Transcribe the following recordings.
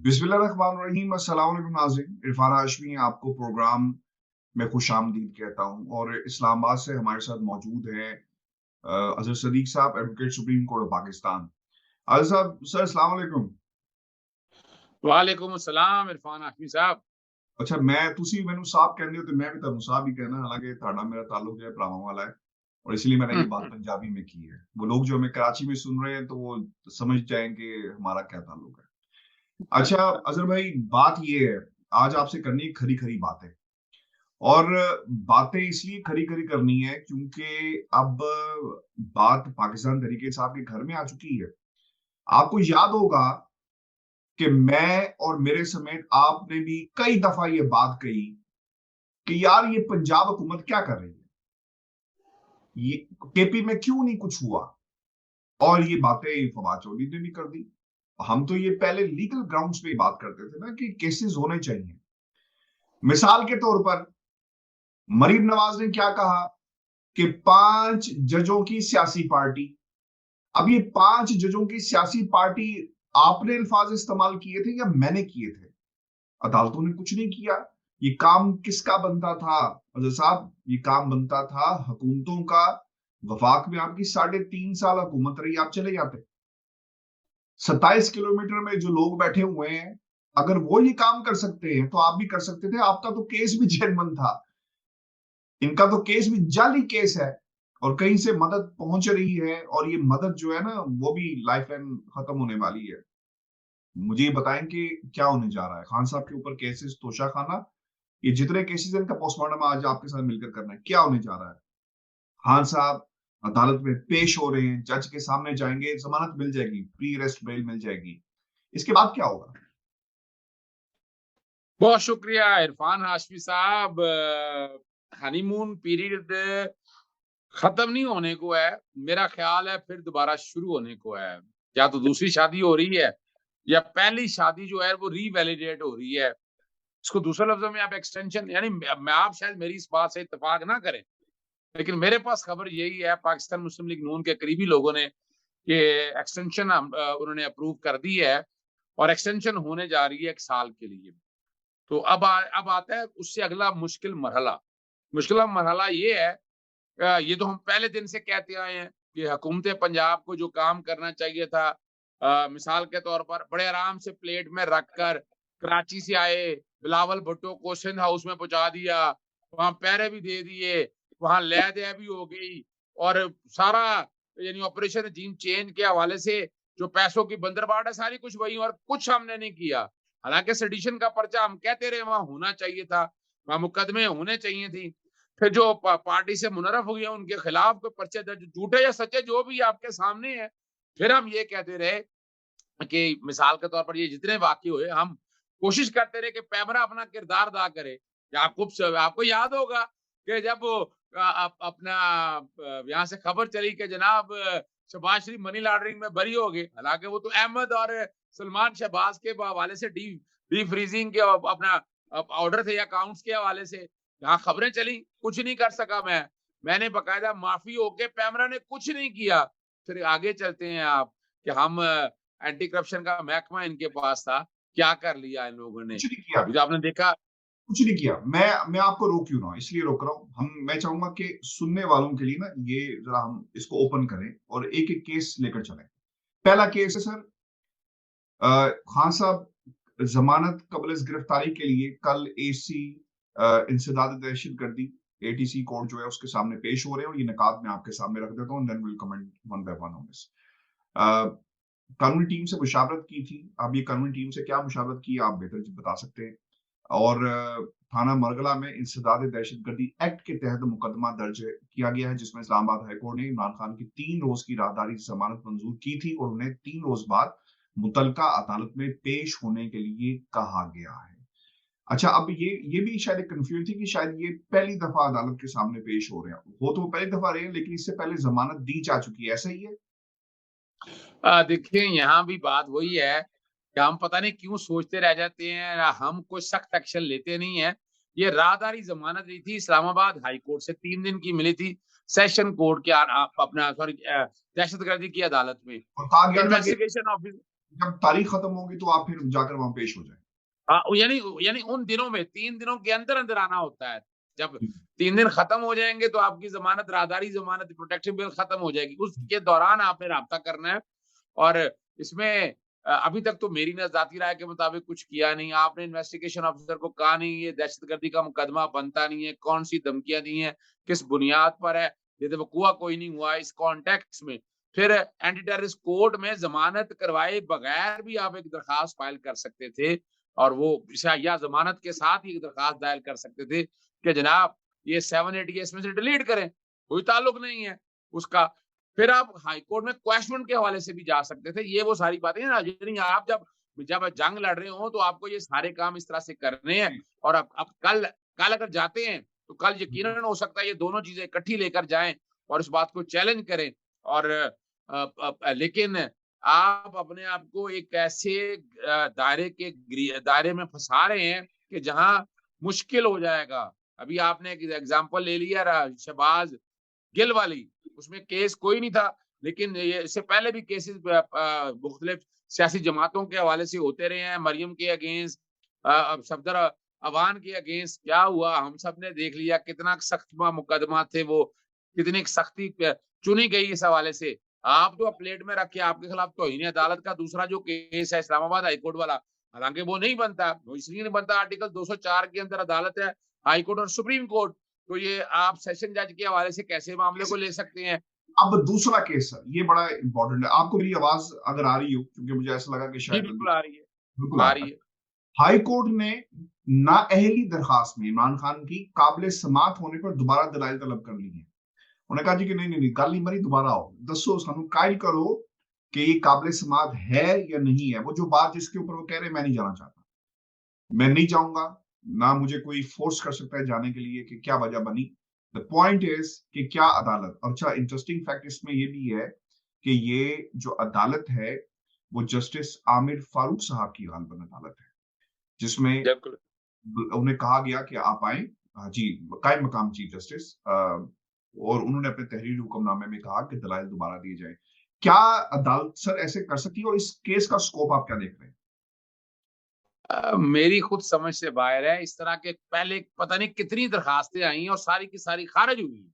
बिस्मिल्लाहिर्रहमानिर्रहीम। अस्सलाम वालेकुम नाज़रीन, इरफान हाशमी आपको प्रोग्राम में खुशामदीद कहता हूँ और इस्लामाबाद से हमारे साथ मौजूद हैं अज़हर सदीक साहब, advocate supreme court of Pakistan. Azhar साहब, सर अस्सलाम वालेकुम। वालेकुम अस्सलाम इरफान हाशमी साहब। अच्छा, मैं तुसी मैनू साहब कहंदे हो ते मैं भी तुहानू साहब ही कहना, हालांकि ਤੁਹਾਡਾ मेरा ताल्लुक जो है भरावां वाला है और इसलिए मैंने ये बात पंजाबी में की है। वो लोग जो हमें कराची में सुन रहे हैं तो वो समझ जाएंगे हमारा क्या ताल्लुक है। अच्छा अजहर भाई, बात ये है, आज आपसे करनी है खरी खरी बातें। और बातें इसलिए खरी खरी करनी है क्योंकि अब बात पाकिस्तान तरीके साहब के घर में आ चुकी है। आपको याद होगा कि मैं और मेरे समेत आपने भी कई दफा ये बात कही कि यार ये पंजाब हुकूमत क्या कर रही है, ये केपी में क्यों नहीं कुछ हुआ। और ये बातें फवाद चौधरी ने भी कर दी। हम तो ये पहले लीगल ग्राउंड्स पे बात करते थे ना कि केसेस होने चाहिए। मिसाल के तौर पर मरीम नवाज ने क्या कहा कि 5 जजों की सियासी पार्टी। अब ये 5 जजों की सियासी पार्टी, आपने अल्फाज इस्तेमाल किए थे या मैंने किए थे? अदालतों ने कुछ नहीं किया। ये काम किसका बनता था अजहर साहब? ये काम बनता था हुकूमतों का। वफाक में आपकी 3.5 साल हुकूमत रही, आप चले जाते। 27 किलोमीटर में जो लोग बैठे हुए हैं, अगर वो ये काम कर सकते हैं तो आप भी कर सकते थे। आपका तो केस भी जेलबंद था, इनका तो केस भी जाली केस है और कहीं से मदद पहुंच रही है और ये मदद जो है ना वो भी लाइफ लाइन खत्म होने वाली है। मुझे ये बताएं कि क्या होने जा रहा है खान साहब के ऊपर केसेस, तोशा खाना, ये जितने केसेस हैं इनका पोस्टमार्टम आज आपके साथ मिलकर करना है। क्या होने जा रहा है? खान साहब अदालत में पेश हो रहे हैं, जज के सामने जाएंगे, जमानत मिल जाएगी, प्री अरेस्ट बेल मिल जाएगी। इसके बाद क्या होगा? बहुत शुक्रिया इरफान हाशमी साहब। हनीमून पीरियड खत्म नहीं होने को है, मेरा ख्याल है फिर दोबारा शुरू होने को है। या तो दूसरी शादी हो रही है या पहली शादी जो है वो रीवैलिडेट हो रही है। इसको दूसरे लफ्जों में आप एक्सटेंशन, यानी मैं आप शायद मेरी इस बात से इत्तेफाक ना करें, लेकिन मेरे पास खबर यही है, पाकिस्तान मुस्लिम लीग नून के करीबी लोगों ने कि एक्सटेंशन उन्होंने अप्रूव कर दी है और एक्सटेंशन होने जा रही है 1 साल के लिए। तो अब आता है उससे अगला मुश्किल मरहला ये है। ये तो हम पहले दिन से कहते आए हैं कि हुकूमत पंजाब को जो काम करना चाहिए था, मिसाल के तौर पर बड़े आराम से प्लेट में रखकर कराची से आए बिलावल भुट्टो को सिंध हाउस में पहुंचा दिया, वहां पैरे भी दे दिए, वहां लय दया भी हो गई और सारा यानी ऑपरेशन जीन चेंज के हवाले से जो पैसों की बंदरबाट है सारी कुछ वही, और कुछ हमने नहीं किया। हालांकि सेडिशन का पर्चा हम कहते रहे वहां होना चाहिए था, वहां मुकदमे होने चाहिए थी। फिर जो पार्टी से मुनरफ हुई है उनके खिलाफ कोई पर्चे दर्ज, झूठे या सच्चे जो भी आपके सामने है। फिर हम ये कहते रहे कि मिसाल के तौर पर ये जितने वाकये हुए, हम कोशिश करते रहे कि पैमरा अपना किरदार अदा करे। आपको याद होगा कि जब अपना यहाँ से खबर चली कि जनाब शहबाज शरीफ मनी लॉन्ड्रिंग में बरी हो गए, हालांकि वो तो अहमद और सलमान शहबाज के हवाले से डी फ्रीजिंग के अपना ऑर्डर थे अकाउंट्स के हवाले से यहाँ खबरें चली, कुछ नहीं कर सका मैंने बकायदा माफी होके पैमरा ने कुछ नहीं किया। फिर आगे चलते हैं आप कि हम एंटी करप्शन का महकमा इनके पास था, क्या कर लिया इन लोगों ने। कुछ नहीं किया, अभी तो आपने देखा। कुछ नहीं किया। मैं आपको रोक क्यों रहा हूं, इसलिए रोक रहा हूं। मैं चाहूंगा कि सुनने वालों के लिए ना ये जरा हम इसको ओपन करें और एक एक केस लेकर चलें। पहला केस है सर, खान साहब जमानत कबल गिरफ्तारी के लिए कल एसी इंसदाद दहशतगर्दी एटीसी कोर्ट जो है उसके सामने पेश हो रहे हैं और ये निकात मैं आपके सामने रख देता हूँ, then will comment one by one on this. कानूनी टीम से मुशावरत की थी। अब ये कानूनी टीम से क्या मुशावरत की आप बेहतर बता सकते हैं। और थाना मरगला में इंसदाद दहशतगर्दी एक्ट के तहत मुकदमा दर्ज किया गया है जिसमें इस्लामाबाद हाईकोर्ट ने इमरान खान की 3 रोज की राहदारी जमानत मंजूर की थी और उन्हें 3 रोज बाद मुतलका अदालत में पेश होने के लिए कहा गया है। अच्छा, अब ये भी शायद एक कंफ्यूजन थी कि शायद ये पहली दफा अदालत के सामने पेश हो रहे हैं। हो तो वो पहली दफा रहे हैं लेकिन इससे पहले जमानत दी जा चुकी है, ऐसा ही है? देखिए यहाँ भी बात वही है कि हम पता नहीं क्यों सोचते रह जाते हैं, हम कोई सख्त एक्शन लेते नहीं है। ये राहदारी जमानत दी थी इस्लामाबाद हाई कोर्ट से 3 दिन की मिली थी, सेशन कोर्ट के अपना सॉरी दहशतगर्दी की अदालत में। और कहा गया था कि इन्वेस्टिगेशन ऑफिस जब तारीख खत्म होगी तो आप फिर जाकर वहां पेश हो जाए। हाँ, यानी यानी उन दिनों में 3 दिनों के अंदर-अंदर आना होता है। जब जी, 3 दिन खत्म हो जाएँगे तो आपकी ज़मानत, राहदारी ज़मानत, प्रोटेक्शन बिल खत्म हो जाएगी। उसके दौरान आपने राब्ता करना है और इसमें अभी तक तो मेरी न ज़ाती राय के मुताबिक कुछ किया नहीं। आपने इन्वेस्टिगेशन ऑफिसर को कहा नहीं, ये दहशतगर्दी का मुकदमा बनता नहीं है, कौन-सी धमकियाँ दी हैं, किस बुनियाद पर है, ये तो वक़ूआ कोई नहीं हुआ। इस कॉन्टेक्स्ट में फिर एंटी टेररिस्ट कोर्ट में ज़मानत करवाए बगैर भी आप एक दरख़्वास्त फ़ाइल कर सकते थे और वो या ज़मानत के साथ ही एक दरख़्वास्त दायर कर सकते थे कि जनाब ये 780 इसमें से डिलीट करें, कोई ताल्लुक नहीं है उसका। फिर आप हाई कोर्ट में क्वेश्चन के हवाले से भी जा सकते थे। ये वो सारी बातें ना, यानी आप जब जब जंग लड़ रहे हो तो आपको ये सारे काम इस तरह से करने हैं जी, और अब कल कल अगर जाते हैं तो कल यकीनन हो सकता है ये दोनों चीज़ें इकट्ठी लेकर जाएँ और इस बात को चैलेंज करें और लेकिन आप अपने आप को एक ऐसे दायरे में फँसा रहे हैं कि जहाँ मुश्किल हो जाएगा। अभी आपने एक एग्ज़ाम्पल ले लिया शहबाज गिल वाली, उसमें केस कोई नहीं था, लेकिन ये इससे पहले भी केसेस मुख्तलिफ सियासी जमातों के हवाले से होते रहे हैं, मरियम के अगेंस्ट सफदर अवान के अगेंस्ट क्या हुआ, हम सब ने देख लिया कितना सख्त मुकदमा थे वो, कितनी सख्ती चुनी गई इस हवाले से। आप तो प्लेट में रख के आपके खिलाफ तौहीन अदालत का दूसरा जो केस है इस्लामाबाद हाई कोर्ट वाला, हालाँकि वो नहीं बनता, वो इसलिए नहीं बनता आर्टिकल 204 के अंदर अदालत है, हाई कोर्ट और सुप्रीम कोर्ट। तो ये आप सेशन जज के हवाले से कैसे मामले को ले सकते हैं? अब दूसरा केस सर, ये बड़ा इंपॉर्टेंट है। आपको मेरी आवाज अगर आ रही हो, क्योंकि मुझे ऐसा लगा कि जी, शायद बिल्कुल आ रही है, बिल्कुल आ आ रहा रही है। है। हाई कोर्ट ने नाअहली दरखास्त में इमरान खान की काबिल समात होने पर दोबारा दलाइल तलब कर ली है। उन्होंने कहा जी कि नहीं नहीं नहीं, गल नहीं मरी, दोबारा आओ, दसो सानू कायल करो कि ये काबिल समात है या नहीं है। वो जो बात जिसके ऊपर वो कह रहे हैं, मैं नहीं जाना चाहता, मैं नहीं जाऊंगा, ना मुझे कोई फोर्स कर सकता है जाने के लिए कि क्या वजह बनी। द पॉइंट इज कि क्या अदालत, और अच्छा इंटरेस्टिंग फैक्ट इसमें ये भी है कि ये जो अदालत है वो जस्टिस आमिर फारूक साहब की गालबन अदालत है, जिसमें बिल्कुल। उन्हें कहा गया कि आप आए। जी, कायम मकाम चीफ जस्टिस, और उन्होंने अपने तहरीरी हुक्मनामे में कहा कि दलाइल दोबारा दिए जाए। क्या अदालत सर ऐसे कर सकती है, और इस केस का स्कोप आप क्या देख रहे हैं? मेरी खुद समझ से बाहर है, इस तरह के पहले पता नहीं कितनी दरखास्तें आई हैं और सारी की सारी खारिज हुई हैं।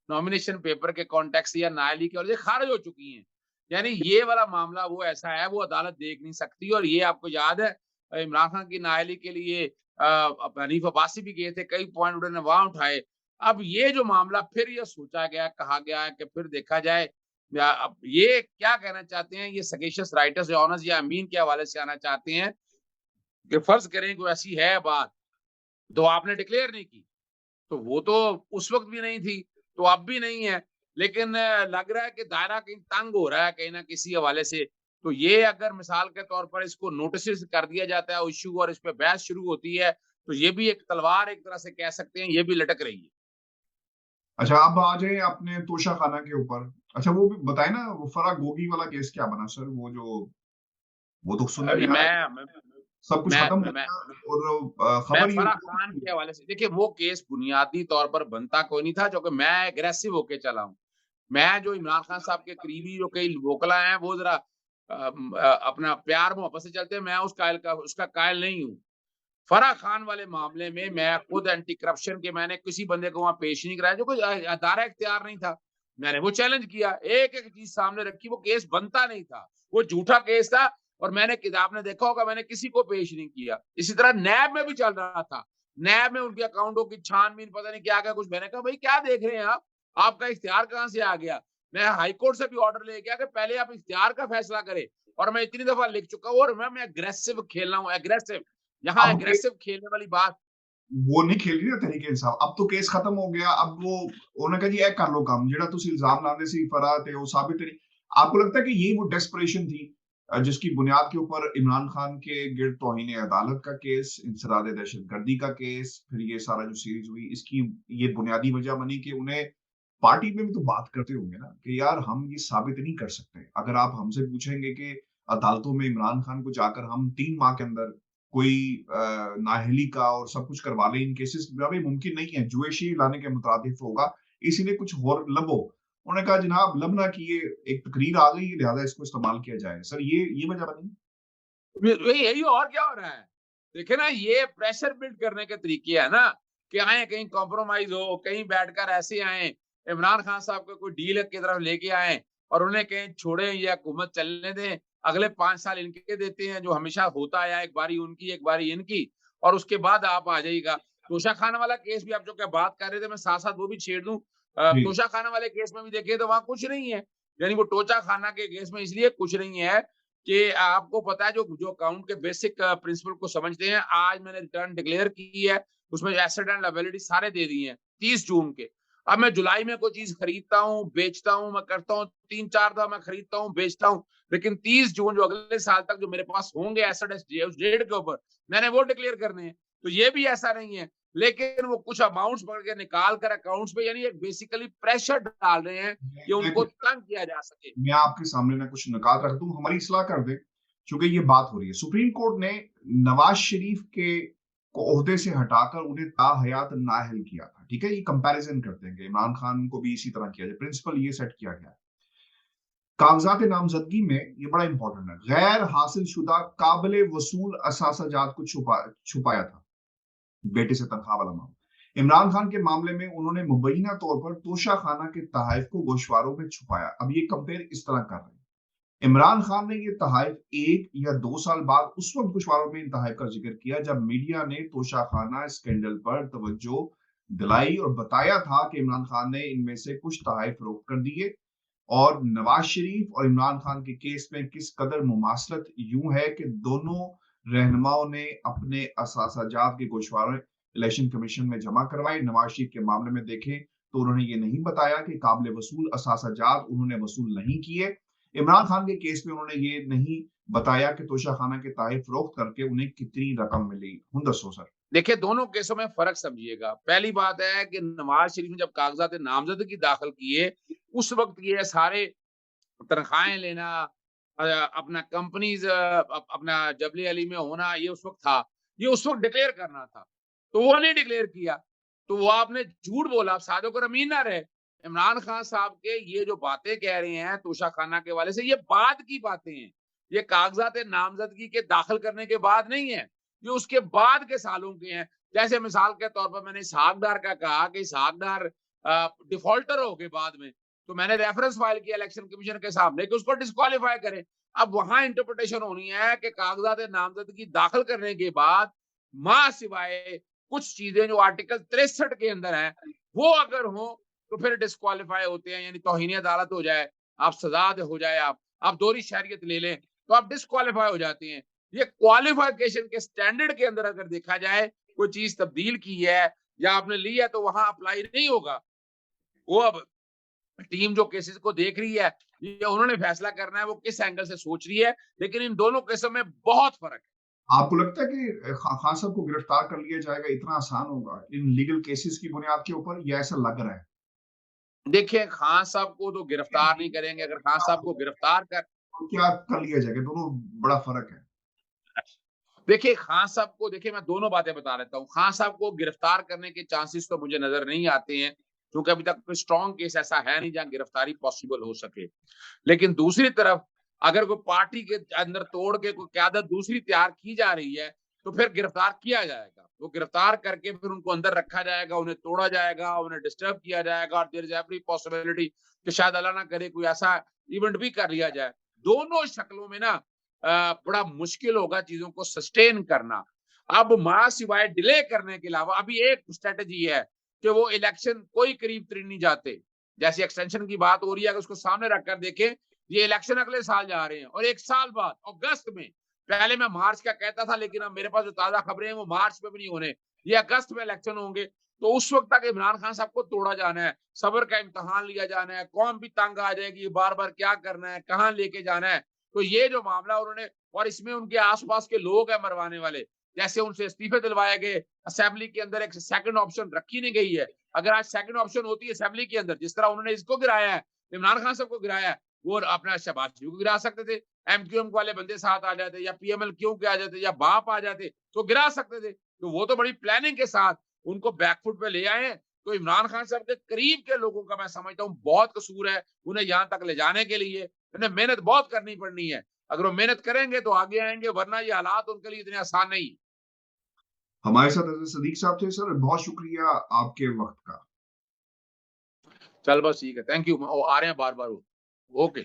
नॉमिनेशन पेपर के कॉन्टेक्स्ट या नाअहली की वजह से खारिज हो चुकी हैं। यानी ये वाला मामला वो ऐसा है, वो अदालत देख नहीं सकती और ये आपको याद है इमरान खान की नाअहली के लिए हनीफ अब्बासी भी गए थे, कई पॉइंट उन्होंने वहाँ उठाए। अब ये जो मामला फिर ये सोचा गया, कहा गया है कि फिर देखा जाए या अब ये क्या कहना चाहते हैं, ये सगेशियस राइटर्स या ऑनर्स या अमीन के हवाले से आना चाहते हैं कि फर्ज़ करें कोई ऐसी है बात, तो आपने डिक्लेयर नहीं की। तो वो तो उस वक़्त भी नहीं थी, तो अब भी नहीं है। लेकिन लग रहा है कि दायरा कहीं तंग हो रहा है कहीं न किसी हवाले से। तो ये अगर मिसाल के तौर पर इसको नोटिसेज़ कर दिया जाता है इश्यू और इस पे बहस शुरू होती है, तो ये भी एक तलवार एक तरह से कह सकते हैं, ये भी लटक रही है। अच्छा, अब आ जाए अपने तोशा खाना के ऊपर। अच्छा, वो भी बताए ना, वो फराह गोगी वाला केस क्या बना सर? वो तो सुनने में अभी आ रहा है कि सब कुछ खत्म हो मैं गया, और मैं खबर ये फराह हुई खान कि के हवाले से देखिए वो केस बुनियादी तौर पर बनता कोई नहीं था क्योंकि मैं एग्रेसिव होके चला हूँ। मैं जो इमरान खान साहब के करीबी जो कई वोकला हैं वो ज़रा अपना प्यार-मोहब्बत से चलते हैं, मैं उसका कायल नहीं हूँ। फराह खान वाले मामले में मैं खुद एंटी करप्शन के मैंने किसी बंदे को वहाँ पेश नहीं कराया जो कोई दायरा इख्तियार नहीं था। मैंने वो चैलेंज किया, एक-एक चीज़ सामने रखी, वो केस बनता नहीं था। वो झूठा केस था और मैंने आपने देखा होगा मैंने किसी को पेश नहीं किया। इसी तरह नैब में भी चल रहा था। नैब में उनके अकाउंटों की छान-बीन पता नहीं क्या-क्या कुछ मैंने कहा भई क्या देख रहे हैं आप? आपका इख्तियार कहाँ से आ गया? मैं हाई कोर्ट से भी ऑर्डर लेके आया कि पहले आप इख्तियार का फैसला करें और मैं इतनी दफ़ा लिख चुका हूँ और मैं एग्रेसिव खेल रहा हूँ, एग्रेसिव। यहाँ अब के एग्रेसिव खेलने वाली बात वो नहीं खेल रही ना तहरीक इंसाफ। अब तो केस खत्म हो गया। अब वो उन्होंने कहा जी ए कर लो काम, जेड़ा तुसी इल्जाम लाने सी फराह थे वो साबित नहीं। आपको लगता है कि यही वो डेस्परेशन थी जिसकी बुनियाद के ऊपर इमरान खान के गिर्द तौहीन अदालत का केस, इंसदाद दहशतगर्दी का केस, फिर ये सारा जो सीरीज हुई, इसकी ये बुनियादी वजह बनी कि उन्हें पार्टी में भी तो बात करते होंगे ना कि यार हम ये साबित नहीं कर सकते। अगर आप हमसे पूछेंगे कि अदालतों में इमरान खान को जाकर हम 3 माह के अंदर कोई नाअहली का और सब कुछ करवा लें, इन केसेस में मुमकिन नहीं है, जुएशी लाने के मुताबिक होगा, इसीलिए कुछ और लबो। उन्होंने कहा जनाब लबना की ये एक तकरीर आ गई है, लिहाजा इसको इस्तेमाल किया जाए। सर ये वजह बनी? वही यही और क्या हो रहा है? देखिए ना, ये प्रेशर बिल्ड करने के तरीके हैं ना, कि आएँ कहीं कॉम्प्रोमाइज़ हो, कहीं बैठकर ऐसे आएँ, इमरान खान साहब को कोई डील की तरफ लेके आएँ और उन्हें कहें छोड़ें ये हुकूमत चलने दें, अगले 5 साल इनके देते हैं, जो हमेशा होता आया है, एक बारी उनकी, एक बारी इनकी, और उसके बाद आप आ जाइएगा। तोशा खान वाला केस भी आप जो क्या बात कर रहे थे, मैं साथ-साथ वो भी छेड़ दूँ। जी, तोशा खाना वाले केस में भी देखिए तो वहाँ कुछ नहीं है। यानी वो टोचा खाना के केस में इसलिए कुछ नहीं है कि आपको पता है जो जो अकाउंट के बेसिक प्रिंसिपल को समझते हैं, आज मैंने रिटर्न डिक्लेयर की है, उसमें एसेट एंड लायबिलिटी सारे दे दिए हैं 30 जून के। अब मैं जुलाई में कोई चीज़ खरीदता हूँ, बेचता हूँ, मैं करता हूँ, 3-4 दफ़ा मैं खरीदता हूँ, बेचता हूँ, लेकिन 30 जून जो अगले साल तक जो मेरे पास होंगे एसेट उस डेट के ऊपर, मैंने वो डिक्लेयर करने हैं। तो ये भी ऐसा नहीं है, लेकिन वो कुछ अमाउंट्स पकड़ के निकाल कर अकाउंट्स पे, यानी एक बेसिकली प्रेशर डाल रहे हैं कि मैं उनको कुछ तंग किया जा सके। मैं आपके सामने ना कुछ निकात रख दूँ, हमारी इस्लाह कर दें, चूँकि ये बात हो रही है। सुप्रीम कोर्ट ने नवाज़ शरीफ के को ओहदे से हटाकर उन्हें ताहयात नाअहल किया था, ठीक है? ये कंपैरिज़न करते हैं कि इमरान खान को भी इसी तरह किया जाए, प्रिंसिपल ये सेट किया गया है। कागज़ात नामज़दगी में ये बड़ा इम्पोर्टेंट है, गैर हासिल शुदा काबिल वसूल असासाजात को छुपाया था, बेटे से तनख्वाह वाला मामला। इमरान खान के मामले में उन्होंने मुबैना तौर पर तोशाखाना के तहफ़ को गोशवारों में छुपाया। अब ये कंपेयर इस तरह कर रहे हैं। इमरान खान ने ये तहफ़ 1 या 2 साल बाद उस वक़्त गोशवारों में इन तहफ़ का ज़िक्र किया जब मीडिया ने तोशाखाना स्कैंडल पर तवज्जो दिलाई और बताया था कि इमरान खान ने इनमें से कुछ तहफ़ फ़रोख्त कर दिए और नवाज़ शरीफ और इमरान खान के केस में किस कदर मुमासलत यूँ है कि दोनों रहनुमाओं ने अपने असासाजात के गोशवारे इलेक्शन कमीशन में जमा करवाए। नवाज़ शरीफ के मामले में देखें तो उन्होंने ये नहीं बताया कि काबिल वसूल असासाजात उन्होंने वसूल नहीं किए। इमरान खान के केस में उन्होंने ये नहीं बताया कि तोशाखाना के तहफ़ फ़रोख्त करके उन्हें कितनी रकम मिली। हुँ, दसो सर। देखिए, दोनों केसों में फ़र्क समझिएगा। पहली बात है कि नवाज़ शरीफ ने जब कागज़ात नामज़दगी दाखिल किए, उस वक़्त ये सारे तनख़्वाहें लेना, अपना कंपनीज़ अपना जबली अली में होना, ये उस वक़्त था। ये उस वक़्त डिक्लेयर करना था। तो वो नहीं डिक्लेयर किया। तो वो आपने झूठ बोला, आप सादिक और अमीन ना रहे। इमरान खान साहब के ये जो बातें कह रहे हैं तोशाखाना के हवाले से, ये बाद की बातें हैं। ये कागज़ात नामज़दगी के दाखिल करने के बाद नहीं है। ये उसके बाद के सालों के हैं। जैसे मिसाल के तौर पर मैंने इसहाक डार का कहा कि इसहाक डार डिफ़ॉल्टर हो गए बाद में। तो मैंने रेफरेंस फाइल किया इलेक्शन कमीशन के सामने कि उसको डिस्क्वालीफाई करें। अब वहाँ इंटरप्रिटेशन होनी है कि कागज़ात नामज़दगी दाखिल करने के बाद माँ सिवाय कुछ चीज़ें जो आर्टिकल 63 के अंदर हैं, वो अगर हो तो फिर डिस्क्वालीफाई होते हैं, यानी तौहीन अदालत हो जाए, आप सज़ा हो जाए, आप दोहरी शहरियत ले लें, तो आप डिस्क्वालीफाई हो जाते हैं। ये क्वालिफिकेशन के स्टैंडर्ड के अंदर अगर देखा जाए, कोई चीज़ तब्दील की है या आपने ली है तो वहाँ अप्लाई नहीं होगा। वो अब टीम जो केसेस को देख रही है, ये उन्होंने फैसला करना है वो किस एंगल से सोच रही है, लेकिन इन दोनों केसों में बहुत फ़र्क है। आपको लगता है कि खान साहब को गिरफ्तार कर लिया जाएगा, इतना आसान होगा इन लीगल केसेस की बुनियाद के ऊपर या ऐसा लग रहा है? देखिए, खान साहब को तो गिरफ्तार नहीं करेंगे, अगर खान साहब को गिरफ्तार कर तो क्या कर लिया जाएगा? दोनों बड़ा फ़र्क है। देखिए, खान साहब को देखिए मैं दोनों बातें बता देता हूँ। खान साहब को गिरफ्तार करने के चांसेस तो मुझे नज़र नहीं आते हैं, क्योंकि अभी तक कोई स्ट्रॉन्ग केस ऐसा है नहीं जहाँ गिरफ्तारी पॉसिबल हो सके। लेकिन दूसरी तरफ अगर कोई पार्टी के अंदर तोड़ के कोई क़यादत दूसरी तैयार की जा रही है, तो फिर गिरफ्तार किया जाएगा। वो गिरफ्तार करके फिर उनको अंदर रखा जाएगा, उन्हें तोड़ा जाएगा, उन्हें डिस्टर्ब किया जाएगा और देयर इज़ एवरी पॉसिबिलिटी कि शायद अल्लाह ना करे कोई ऐसा इवेंट भी कर लिया जाए। दोनों शक्लों में ना बड़ा मुश्किल होगा चीज़ों को सस्टेन करना। अब माँ सिवाय डिले करने के अलावा अभी एक स्ट्रैटेजी है कि वो इलेक्शन कोई करीब-तरीब नहीं जाते। जैसे एक्सटेंशन की बात हो रही है, अगर उसको सामने रखकर देखें, ये इलेक्शन अगले साल जा रहे हैं और 1 साल बाद अगस्त में, पहले मैं मार्च का कहता था लेकिन अब मेरे पास जो ताज़ा खबरें हैं वो मार्च में भी नहीं होने, ये अगस्त में इलेक्शन होंगे। तो उस वक़्त तक इमरान खान साहब को तोड़ा जाना है, सब्र का इम्तिहान लिया जाना है, कौम भी तंग आ जाएगी, बार-बार क्या करना है, कहाँ लेके जाना है। तो ये जो मामला उन्होंने और इसमें उनके आस-पास के लोग हैं मरवाने वाले, जैसे उनसे इस्तीफे दिलवाए गए, असेंबली के अंदर एक सेकंड ऑप्शन रखी नहीं गई है। अगर आज सेकंड ऑप्शन होती है असेंबली के अंदर, जिस तरह उन्होंने इसको गिराया है, इमरान खान साहब को गिराया है, वो अपना शहबाज शरीफ को गिरा सकते थे। एमक्यूएम वाले बंदे साथ आ जाते या पीएमएल-क्यू के आ जाते या बाप आ जाते, तो गिरा सकते थे। तो वो तो बड़ी प्लानिंग के साथ उनको बैक फुट पे ले आए हैं तो इमरान खान साहब के करीब के लोगों का मैं समझता हूँ बहुत कसूर है उन्हें यहाँ तक ले जाने के लिए। उन्हें मेहनत बहुत करनी पड़नी है, अगर वो मेहनत करेंगे तो आगे आएंगे, वरना ये हालात उनके लिए इतने आसान नहीं। हमारे साथ ऐसे सदीक साहब थे सर, बहुत शुक्रिया आपके वक्त का। चल बस ठीक है, थैंक यू। आ रहे हैं बार बार। ओके।